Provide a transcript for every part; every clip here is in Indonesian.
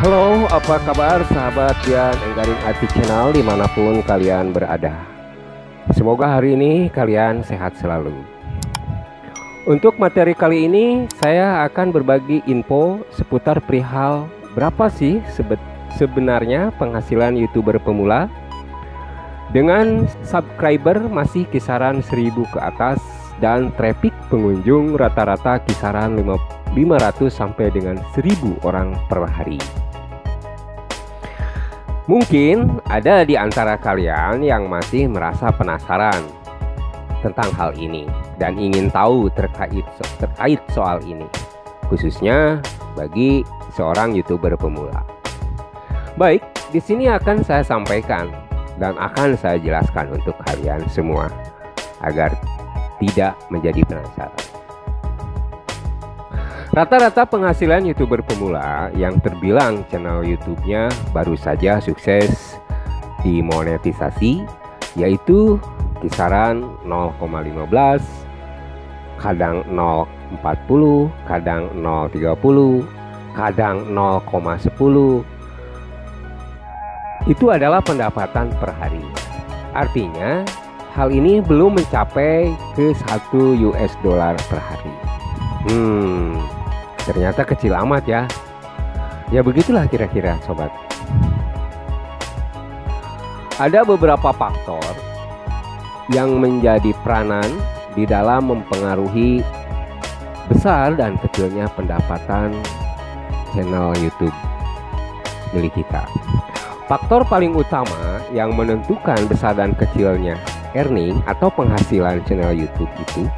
Halo, apa kabar sahabat Dian Enggaring IT Channel dimanapun kalian berada. Semoga hari ini kalian sehat selalu. Untuk materi kali ini saya akan berbagi info seputar perihal berapa sih sebenarnya penghasilan YouTuber pemula dengan subscriber masih kisaran 1000 ke atas dan traffic pengunjung rata-rata kisaran 500 sampai dengan 1000 orang per hari. Mungkin ada di antara kalian yang masih merasa penasaran tentang hal ini dan ingin tahu terkait soal ini, khususnya bagi seorang YouTuber pemula. Baik, di sini akan saya sampaikan dan akan saya jelaskan untuk kalian semua agar tidak menjadi penasaran. Rata-rata penghasilan YouTuber pemula yang terbilang channel YouTube-nya baru saja sukses dimonetisasi, yaitu kisaran 0,15, kadang 0,40, kadang 0,30, kadang 0,10. Itu adalah pendapatan per hari. Artinya hal ini belum mencapai ke $1 per hari. Ternyata kecil amat ya. Ya begitulah kira-kira sobat. Ada beberapa faktor yang menjadi peranan di dalam mempengaruhi besar dan kecilnya pendapatan channel YouTube milik kita. Faktor paling utama yang menentukan besar dan kecilnya earning atau penghasilan channel YouTube itu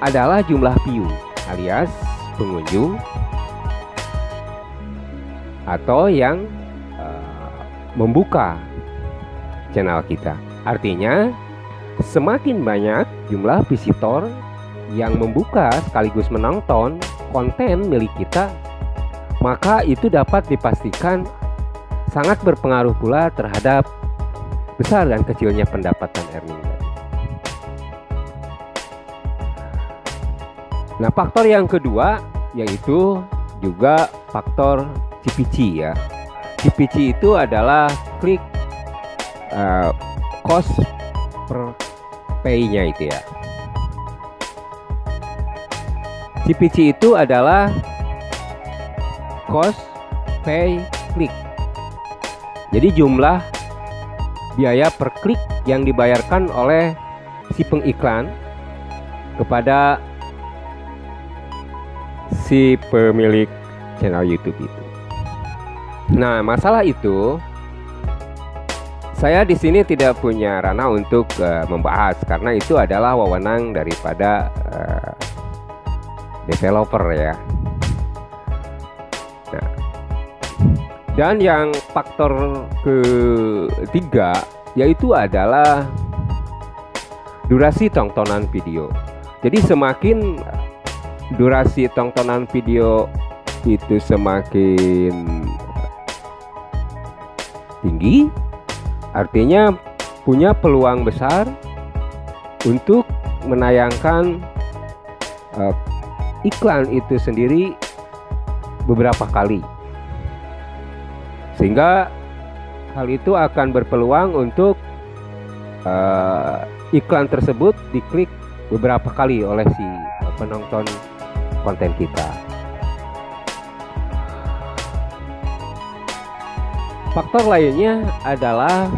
adalah jumlah view alias pengunjung atau yang membuka channel kita. Artinya semakin banyak jumlah visitor yang membuka sekaligus menonton konten milik kita, maka itu dapat dipastikan sangat berpengaruh pula terhadap besar dan kecilnya pendapatan earning. Nah, faktor yang kedua yaitu juga faktor CPC ya. CPC itu adalah klik cost per pay-nya itu ya. CPC itu adalah cost pay click. Jadi jumlah biaya per klik yang dibayarkan oleh si pengiklan kepada si pemilik channel YouTube itu. Nah, masalah itu saya di sini tidak punya ranah untuk membahas karena itu adalah wewenang daripada developer ya. Nah, dan yang faktor ketiga yaitu adalah durasi tontonan video. Jadi semakin durasi tontonan video itu semakin tinggi, artinya punya peluang besar untuk menayangkan iklan itu sendiri beberapa kali, sehingga hal itu akan berpeluang untuk iklan tersebut diklik beberapa kali oleh si penonton konten kita. Faktor lainnya adalah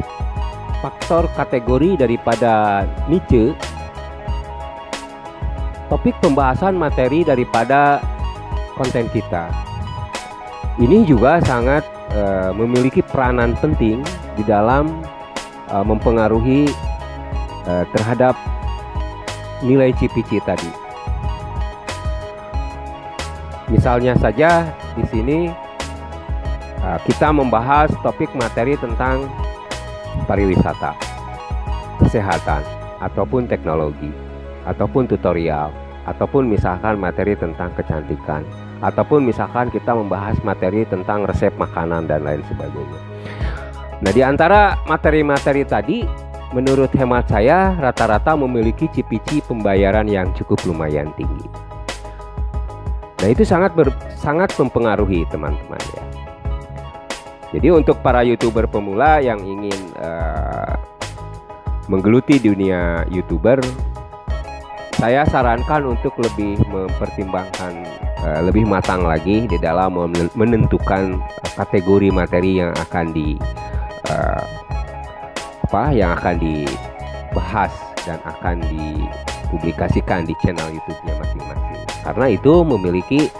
faktor kategori daripada niche, topik pembahasan materi daripada konten kita. Ini juga sangat memiliki peranan penting di dalam mempengaruhi terhadap nilai CPC tadi. Misalnya saja di sini kita membahas topik materi tentang pariwisata, kesehatan, ataupun teknologi, ataupun tutorial, ataupun misalkan materi tentang kecantikan, ataupun misalkan kita membahas materi tentang resep makanan dan lain sebagainya. Nah, di antara materi-materi tadi, menurut hemat saya rata-rata memiliki CPC pembayaran yang cukup lumayan tinggi. Nah, itu sangat mempengaruhi teman-teman ya. Jadi untuk para YouTuber pemula yang ingin menggeluti dunia YouTuber, saya sarankan untuk lebih mempertimbangkan lebih matang lagi di dalam menentukan kategori materi yang akan dibahas dan akan dipublikasikan di channel YouTube-nya masing-masing. Karena itu memiliki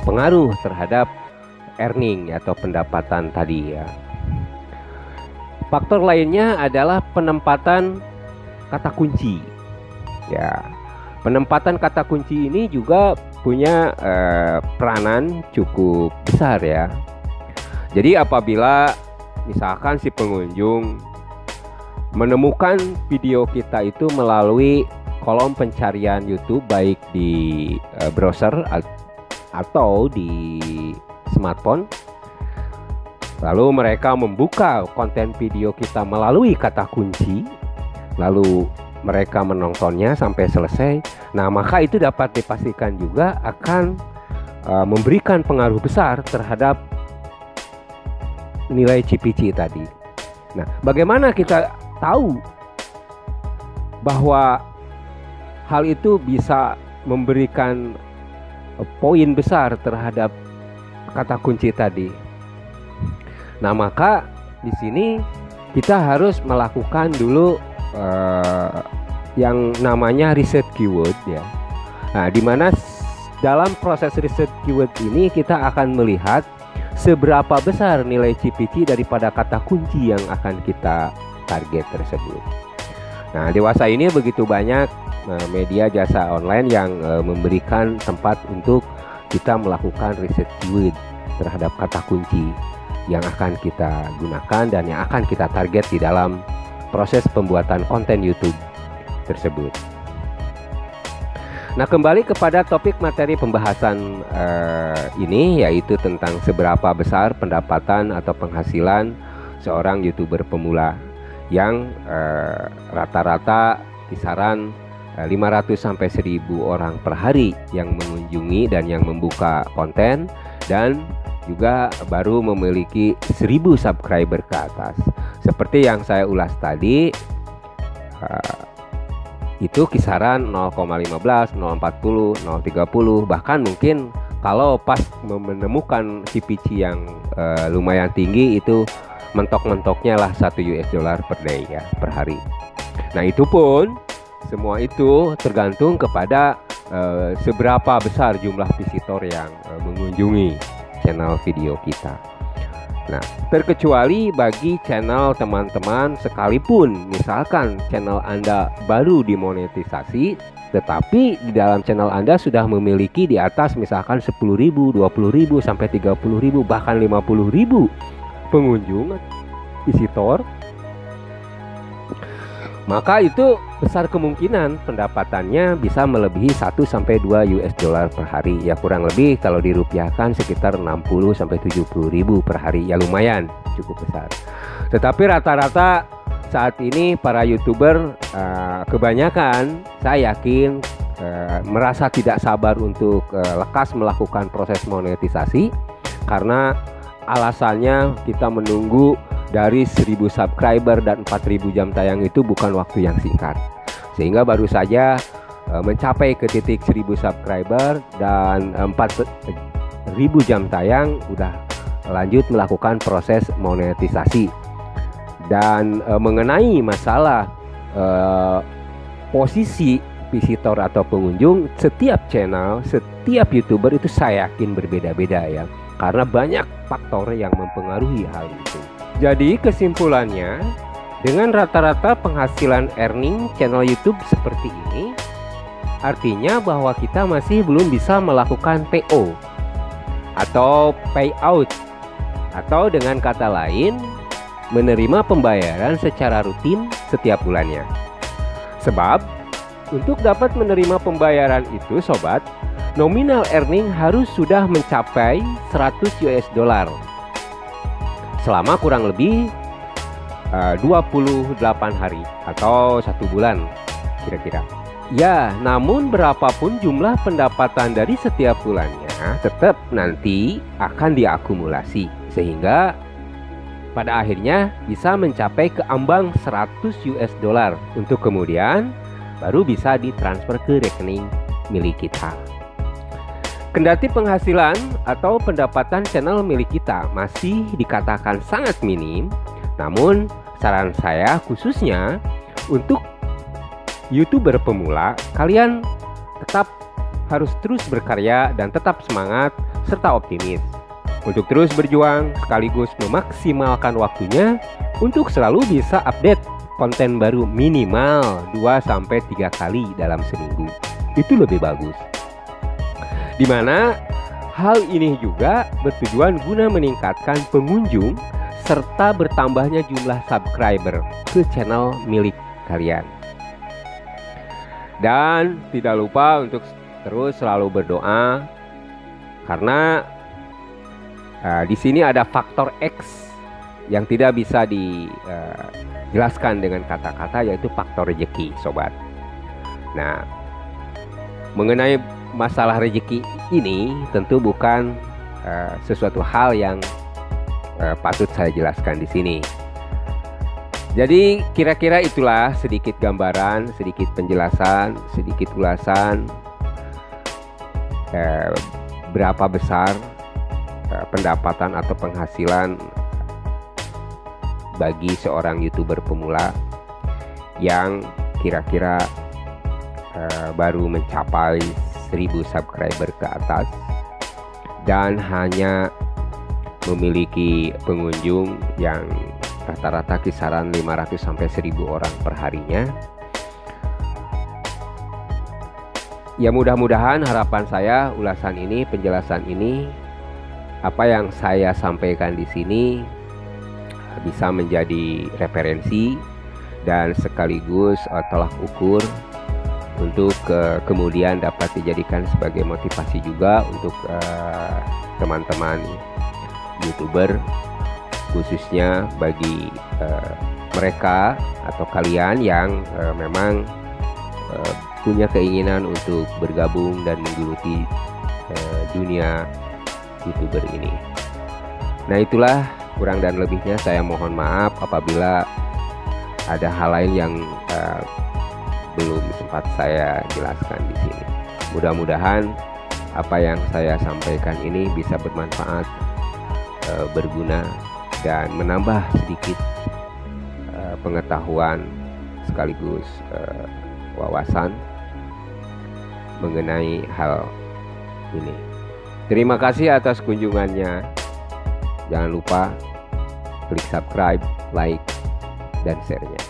pengaruh terhadap earning atau pendapatan tadi ya. Faktor lainnya adalah penempatan kata kunci. Ya, penempatan kata kunci ini juga punya peranan cukup besar ya. Jadi apabila misalkan si pengunjung menemukan video kita itu melalui kolom pencarian YouTube, baik di browser atau di smartphone, lalu mereka membuka konten video kita melalui kata kunci, lalu mereka menontonnya sampai selesai. Nah, maka itu dapat dipastikan juga akan memberikan pengaruh besar terhadap nilai CPC tadi. Nah, bagaimana kita tahu bahwa hal itu bisa memberikan poin besar terhadap kata kunci tadi? Nah, maka di sini kita harus melakukan dulu yang namanya riset keyword ya. Nah, dimana dalam proses riset keyword ini kita akan melihat seberapa besar nilai CPC daripada kata kunci yang akan kita target tersebut. Nah, dewasa ini begitu banyak media jasa online yang memberikan tempat untuk kita melakukan riset keyword terhadap kata kunci yang akan kita gunakan dan yang akan kita target di dalam proses pembuatan konten YouTube tersebut. Nah, kembali kepada topik materi pembahasan ini, yaitu tentang seberapa besar pendapatan atau penghasilan seorang YouTuber pemula yang rata-rata kisaran 500 sampai 1000 orang per hari yang mengunjungi dan yang membuka konten, dan juga baru memiliki 1000 subscriber ke atas. Seperti yang saya ulas tadi, itu kisaran 0,15, 0,40, 0,30, bahkan mungkin kalau pas menemukan CPC yang lumayan tinggi, itu mentok-mentoknya lah $1 per day ya, per hari. Nah, itu pun semua itu tergantung kepada seberapa besar jumlah visitor yang mengunjungi channel video kita. Nah, terkecuali bagi channel teman-teman, sekalipun misalkan channel Anda baru dimonetisasi, tetapi di dalam channel Anda sudah memiliki di atas misalkan 10.000, 20.000 sampai 30.000, bahkan 50.000 pengunjung visitor, maka itu besar kemungkinan pendapatannya bisa melebihi 1 sampai 2 US dollar per hari. Ya, kurang lebih kalau dirupiahkan sekitar 60 sampai 70.000 per hari. Ya, lumayan, cukup besar. Tetapi rata-rata saat ini para YouTuber kebanyakan, saya yakin, merasa tidak sabar untuk lekas melakukan proses monetisasi, karena alasannya kita menunggu dari 1000 subscriber dan 4000 jam tayang itu bukan waktu yang singkat, sehingga baru saja mencapai ke titik 1000 subscriber dan 4000 jam tayang udah lanjut melakukan proses monetisasi. Dan mengenai masalah posisi visitor atau pengunjung, setiap channel, setiap YouTuber itu saya yakin berbeda-beda ya, karena banyak faktor yang mempengaruhi hal itu. Jadi kesimpulannya, dengan rata-rata penghasilan earning channel YouTube seperti ini, artinya bahwa kita masih belum bisa melakukan PO atau payout, atau dengan kata lain menerima pembayaran secara rutin setiap bulannya. Sebab untuk dapat menerima pembayaran itu, sobat, nominal earning harus sudah mencapai 100 US dollar selama kurang lebih 28 hari atau 1 bulan kira-kira. Ya, namun berapapun jumlah pendapatan dari setiap bulannya, Nah, tetap nanti akan diakumulasi sehingga pada akhirnya bisa mencapai ke ambang 100 US dollar untuk kemudian baru bisa ditransfer ke rekening milik kita. Kendati penghasilan atau pendapatan channel milik kita masih dikatakan sangat minim, namun saran saya khususnya untuk YouTuber pemula, kalian tetap harus terus berkarya dan tetap semangat serta optimis untuk terus berjuang sekaligus memaksimalkan waktunya untuk selalu bisa update konten baru minimal 2-3 kali dalam seminggu. Itu lebih bagus. Dimana hal ini juga bertujuan guna meningkatkan pengunjung serta bertambahnya jumlah subscriber ke channel milik kalian. Dan tidak lupa untuk terus selalu berdoa karena di sini ada faktor X yang tidak bisa dijelaskan dengan kata-kata, yaitu faktor rezeki, sobat. Nah, mengenai masalah rezeki ini tentu bukan sesuatu hal yang patut saya jelaskan di sini. Jadi kira-kira itulah sedikit gambaran, sedikit penjelasan, sedikit ulasan berapa besar pendapatan atau penghasilan bagi seorang YouTuber pemula yang kira-kira baru mencapai 1000 subscriber ke atas dan hanya memiliki pengunjung yang rata-rata kisaran 500 sampai 1000 orang per harinya. Ya, mudah-mudahan harapan saya ulasan ini, penjelasan ini, apa yang saya sampaikan di sini bisa menjadi referensi dan sekaligus tolak ukur untuk kemudian dapat dijadikan sebagai motivasi juga untuk teman-teman YouTuber, khususnya bagi mereka atau kalian yang memang punya keinginan untuk bergabung dan menggeluti dunia YouTuber ini. Nah, itulah kurang dan lebihnya. Saya mohon maaf apabila ada hal lain yang belum sempat saya jelaskan di sini. Mudah-mudahan apa yang saya sampaikan ini bisa bermanfaat, berguna, dan menambah sedikit pengetahuan sekaligus wawasan mengenai hal ini. Terima kasih atas kunjungannya. Jangan lupa klik subscribe, like, dan share-nya.